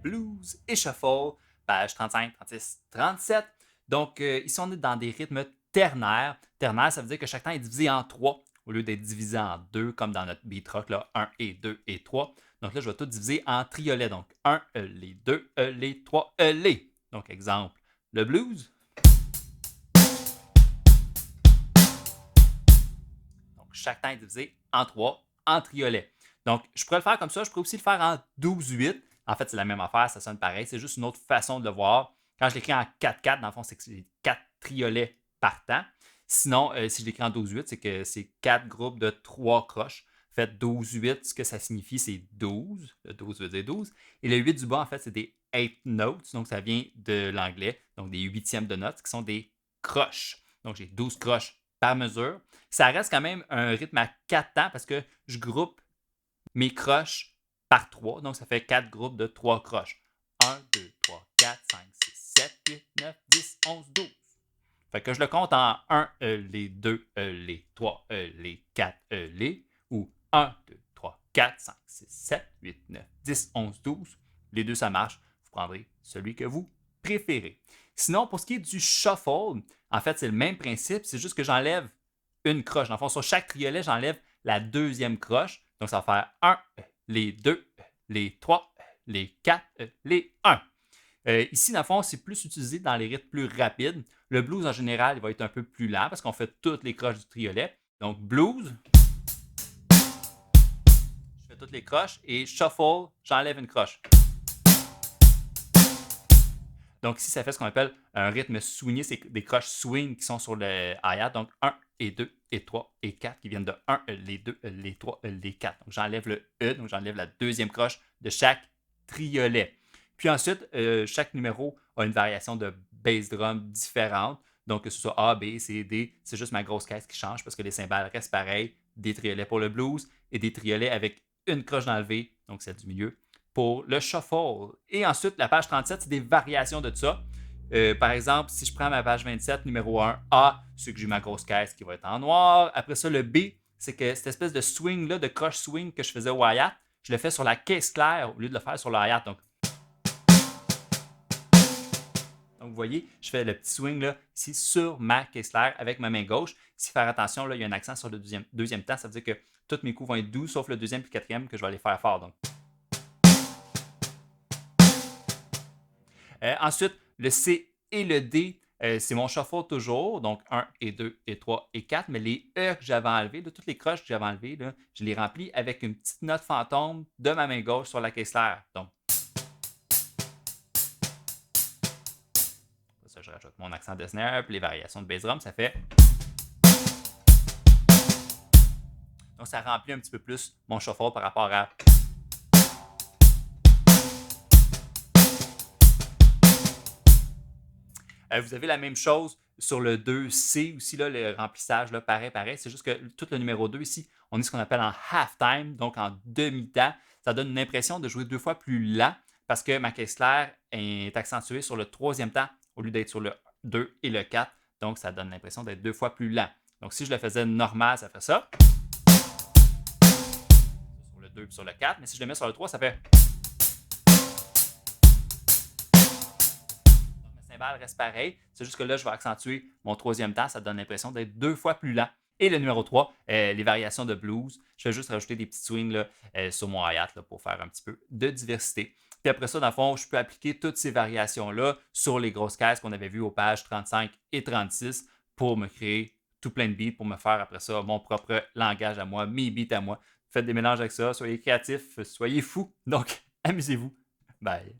blues et shuffle, page 35, 36, 37. Donc, ici, on est dans des rythmes ternaires. Ternaire, ça veut dire que chaque temps est divisé en trois au lieu d'être divisé en deux, comme dans notre beat rock, là, 1 et 2 et 3. Donc là, je vais tout diviser en triolets. Donc, 1, les 2, les 3, les. Donc, exemple, le blues. Donc, chaque temps est divisé en trois en triolets. Donc, je pourrais le faire comme ça. Je pourrais aussi le faire en 12-8. En fait, c'est la même affaire, ça sonne pareil. C'est juste une autre façon de le voir. Quand je l'écris en 4-4, dans le fond, c'est que c'est 4 triolets par temps. Sinon, si je l'écris en 12-8, c'est que c'est 4 groupes de 3 croches. En fait, 12-8, ce que ça signifie, c'est 12. Le 12 veut dire 12. Et le 8 du bas, en fait, c'est des 8 notes. Donc, ça vient de l'anglais. Donc, des huitièmes de notes qui sont des croches. Donc, j'ai 12 croches par mesure. Ça reste quand même un rythme à 4 temps parce que je groupe mes croches par 3. Donc, ça fait 4 groupes de 3 croches. 1, 2, 3, 4, 5, 6, 7, 8, 9, 10, 11, 12. Fait que je le compte en 1, les 2, les 3, les 4, les. Ou 1, 2, 3, 4, 5, 6, 7, 8, 9, 10, 11, 12. Les deux, ça marche. Vous prendrez celui que vous préférez. Sinon, pour ce qui est du shuffle, en fait, c'est le même principe. C'est juste que j'enlève une croche. Dans le fond, sur chaque triolet, j'enlève la deuxième croche. Donc, ça va faire 1, les 2, les 3, les 4, les 1. Ici, dans le fond, c'est plus utilisé dans les rythmes plus rapides. Le blues, en général, il va être un peu plus lent parce qu'on fait toutes les croches du triolet. Donc, blues, je fais toutes les croches. Et shuffle, j'enlève une croche. Donc, ici, ça fait ce qu'on appelle un rythme swingé. C'est des croches swing qui sont sur le hi-hat. Donc, 1 et 2 et 3 et 4 qui viennent de 1, les 2, les 3, les 4. Donc, j'enlève le E, donc j'enlève la deuxième croche de chaque triolet. Puis ensuite, chaque numéro a une variation de bass drum différente. Donc, que ce soit A, B, C, D, c'est juste ma grosse caisse qui change parce que les cymbales restent pareilles. Des triolets pour le blues et des triolets avec une croche d'enlevé, donc celle du milieu, pour le shuffle. Et ensuite, la page 37, c'est des variations de ça. Par exemple, si je prends ma page 27, numéro 1, A, c'est que j'ai ma grosse caisse qui va être en noir. Après ça, le B, c'est que cette espèce de swing-là, de croche swing que je faisais au hi-hat, je le fais sur la caisse claire au lieu de le faire sur le hi-hat. Donc, vous voyez, je fais le petit swing là, ici sur ma caisse claire avec ma main gauche. Ici, faire attention, là, il y a un accent sur le deuxième temps. Ça veut dire que tous mes coups vont être doux, sauf le deuxième et le quatrième que je vais aller faire fort. Donc, ensuite, le C et le D, c'est mon shuffle toujours. Donc, 1 et 2 et 3 et 4. Mais les E que j'avais enlevés, de toutes les croches que j'avais enlevées, là, je les remplis avec une petite note fantôme de ma main gauche sur la caisse claire. Donc, ça, je rajoute mon accent de snare, puis les variations de bass drum, ça fait. Donc, ça remplit un petit peu plus mon shuffle par rapport à. Vous avez la même chose sur le 2C aussi, là, le remplissage, là, pareil. C'est juste que tout le numéro 2 ici, on est ce qu'on appelle en half-time, donc en demi-temps. Ça donne une impression de jouer deux fois plus lent parce que ma caisse claire est accentuée sur le troisième temps au lieu d'être sur le 2 et le 4. Donc, ça donne l'impression d'être deux fois plus lent. Donc, si je le faisais normal, ça fait ça. Sur le 2 et sur le 4. Mais si je le mets sur le 3, ça fait. Cymbales reste pareil. C'est juste que là, je vais accentuer mon troisième temps. Ça donne l'impression d'être deux fois plus lent. Et le numéro 3, les variations de blues. Je vais juste rajouter des petits swings là, sur mon hi-hat pour faire un petit peu de diversité. Puis après ça, dans le fond, je peux appliquer toutes ces variations-là sur les grosses caisses qu'on avait vues aux pages 35 et 36 pour me créer tout plein de beats, pour me faire après ça mon propre langage à moi, mes beats à moi. Faites des mélanges avec ça, soyez créatifs, soyez fous. Donc, amusez-vous. Bye.